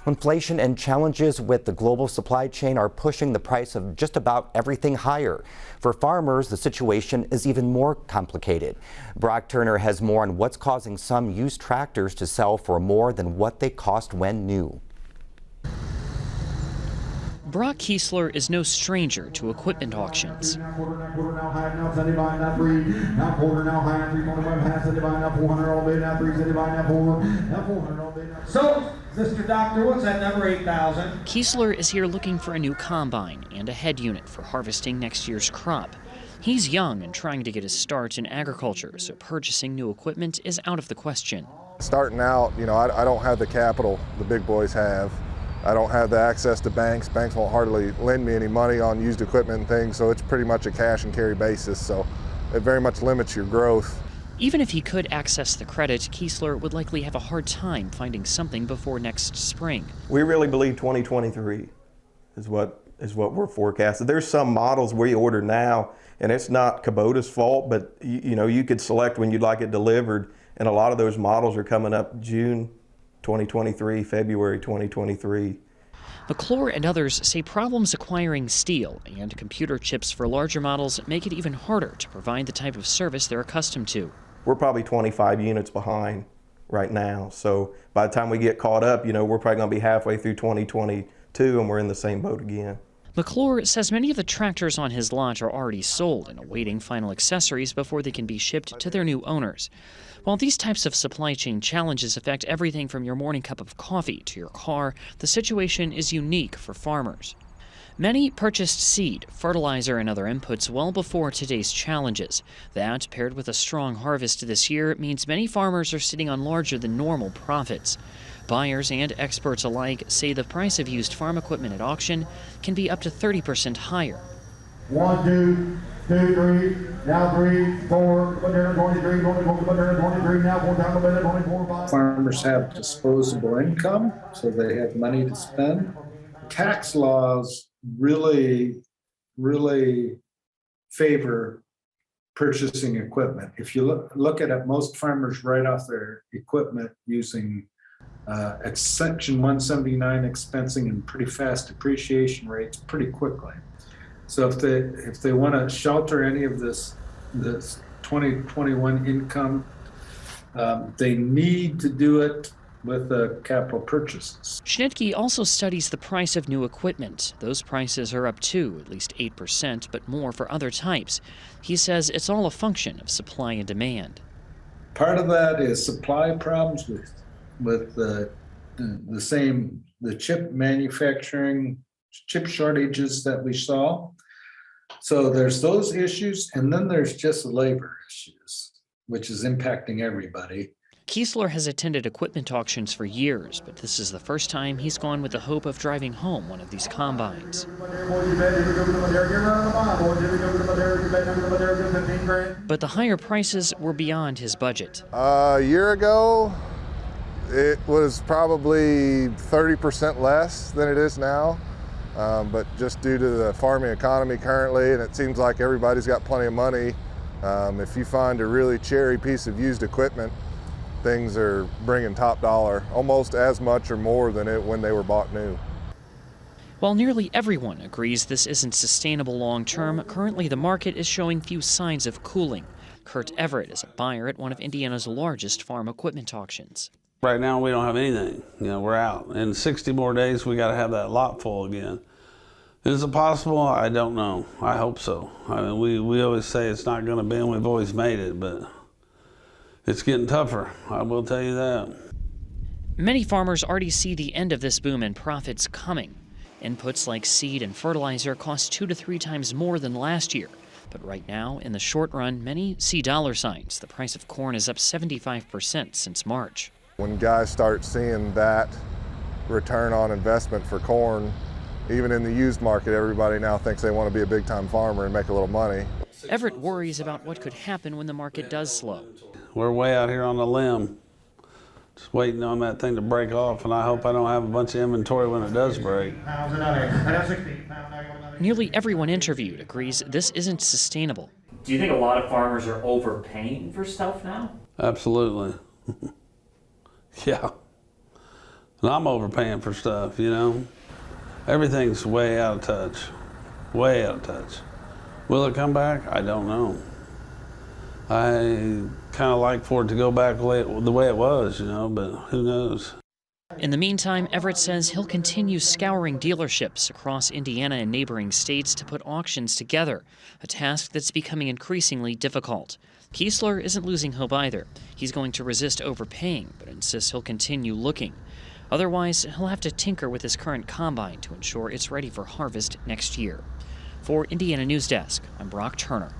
Inflation and challenges with the global supply chain are pushing the price of just about everything higher. For farmers, the situation is even more complicated. Brock Turner has more on what's causing some used tractors to sell for more than what they cost when new. Brock Kiesler is no stranger to equipment auctions. So, Mr. Doctor, what's that number 8,000? Kiesler is here looking for a new combine and a head unit for harvesting next year's crop. He's young and trying to get his start in agriculture, so purchasing new equipment is out of the question. Starting out, I don't have the capital the big boys have. I don't have the access to banks. Banks won't hardly lend me any money on used equipment and things, so it's pretty much a cash and carry basis, so it very much limits your growth. Even if he could access the credit, Kiesler would likely have a hard time finding something before next spring. We really believe 2023 is what we're forecasting. There's some models we order now, and it's not Kubota's fault, but you could select when you'd like it delivered, and a lot of those models are coming up June 2023, February 2023. McClure and others say problems acquiring steel and computer chips for larger models make it even harder to provide the type of service they're accustomed to. We're probably 25 units behind right now, so by the time we get caught up, we're probably going to be halfway through 2022 and we're in the same boat again. McClure says many of the tractors on his lot are already sold and awaiting final accessories before they can be shipped to their new owners. While these types of supply chain challenges affect everything from your morning cup of coffee to your car, the situation is unique for farmers. Many purchased seed, fertilizer, and other inputs well before today's challenges. That, paired with a strong harvest this year, means many farmers are sitting on larger than normal profits. Buyers and experts alike say the price of used farm equipment at auction can be up to 30% higher. 1, 2, 3, now 3, 4, 23, 23, now 4 times 24, 5. Farmers have disposable income, so they have money to spend. Tax laws really favor purchasing equipment. If you look at it, most farmers write off their equipment using Section 179 expensing and pretty fast depreciation rates pretty quickly. So if they want to shelter any of this 2021 income, they need to do it with capital purchases. Schnitke also studies the price of new equipment. Those prices are up too, at least 8%, but more for other types. He says it's all a function of supply and demand. Part of that is supply problems with the chip manufacturing, chip shortages that we saw. So there's those issues, and then there's just labor issues, which is impacting everybody. Kiesler has attended equipment auctions for years, but this is the first time he's gone with the hope of driving home one of these combines. But the higher prices were beyond his budget. A year ago, it was probably 30% less than it is now. But just due to the farming economy currently, and it seems like everybody's got plenty of money, if you find a really cherry piece of used equipment, things are bringing top dollar, almost as much or more than when they were bought new. While nearly everyone agrees this isn't sustainable long term, currently the market is showing few signs of cooling. Kurt Everett is a buyer at one of Indiana's largest farm equipment auctions. Right now we don't have anything, we're out. In 60 more days we got to have that lot full again. Is it possible? I don't know. I hope so. I mean, we always say it's not going to be, and we've always made it, but it's getting tougher, I will tell you that. Many farmers already see the end of this boom in profits coming. Inputs like seed and fertilizer cost 2 to 3 times more than last year. But right now, in the short run, many see dollar signs. The price of corn is up 75% since March. When guys start seeing that return on investment for corn, even in the used market, everybody now thinks they want to be a big-time farmer and make a little money. Everett worries about what could happen when the market does slow. We're way out here on the limb, just waiting on that thing to break off, and I hope I don't have a bunch of inventory when it does break. Nearly everyone interviewed agrees this isn't sustainable. Do you think a lot of farmers are overpaying for stuff now? Absolutely. Yeah. And I'm overpaying for stuff, you know. Everything's way out of touch, way out of touch. Will it come back? I don't know. I kind of like for it to go back the way it was, you know, but who knows? In the meantime, Everett says he'll continue scouring dealerships across Indiana and neighboring states to put auctions together, a task that's becoming increasingly difficult. Kiesler isn't losing hope either. He's going to resist overpaying, but insists he'll continue looking. Otherwise, he'll have to tinker with his current combine to ensure it's ready for harvest next year. For Indiana News Desk, I'm Brock Turner.